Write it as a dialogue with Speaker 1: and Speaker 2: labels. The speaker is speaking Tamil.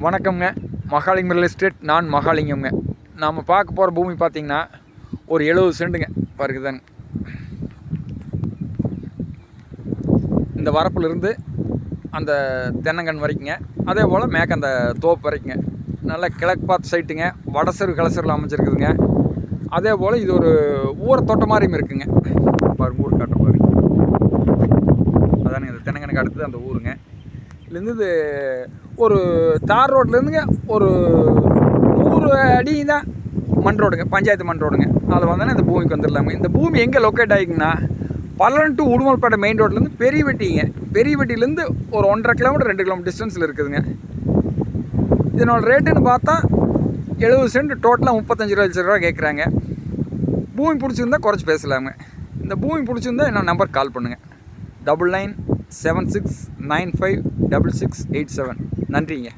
Speaker 1: வணக்கம்ங்க. Mahalingam real estate. நான் மகாலிங்கம்ங்க. நாம் பார்க்க போகிற பூமி பார்த்திங்கன்னா ஒரு 70 சென்ட்டுங்க. பாருக்குதாங்க, இந்த வரப்புலேருந்து அந்த தென்னங்கன் வரைக்குங்க, அதே போல் மேற்க அந்த தோப்பு வரைக்குங்க. நல்லா கிழக்கு பார்த்து சைட்டுங்க, வடசரு கலசரில் அமைச்சிருக்குதுங்க. அதே போல் இது ஒரு ஊரை தோட்ட மாதிரியும் இருக்குங்க. பாருங்க, ஊர் காட்டுற பாருங்க, அதானுங்க இந்த தென்னங்கனுக்கு அடுத்தது அந்த ஊருங்க. இதுலேருந்து இது ஒரு தார் ரோட்லேருந்துங்க ஒரு 100 அடி தான் மண் ரோடுங்க, பஞ்சாயத்து மண் ரோடுங்க. அதில் வந்தோன்னா இந்த பூமிக்கு வந்துடலாங்க. இந்த பூமி எங்கே லொக்கேட் ஆகிக்குன்னா, பல்லடம் டு உடுமல்பேட்டை மெயின் ரோட்லேருந்து பெரியவெட்டிங்க. பெரியவெட்டிலேருந்து ஒரு 1.5 கிலோமீட்டர் 2 கிலோமீட்டர் டிஸ்டன்ஸில் இருக்குதுங்க. இதனோட ரேட்டுன்னு பார்த்தா 70 சென்ட் டோட்டலாக 35 லட்ச ரூபா கேட்குறாங்க. பூமி பிடிச்சிருந்தா குறைச்சி பேசலாங்க. இந்த பூமி பிடிச்சிருந்தா என்னோட நம்பர் கால் பண்ணுங்கள். 9976956687. நன்றிங்க.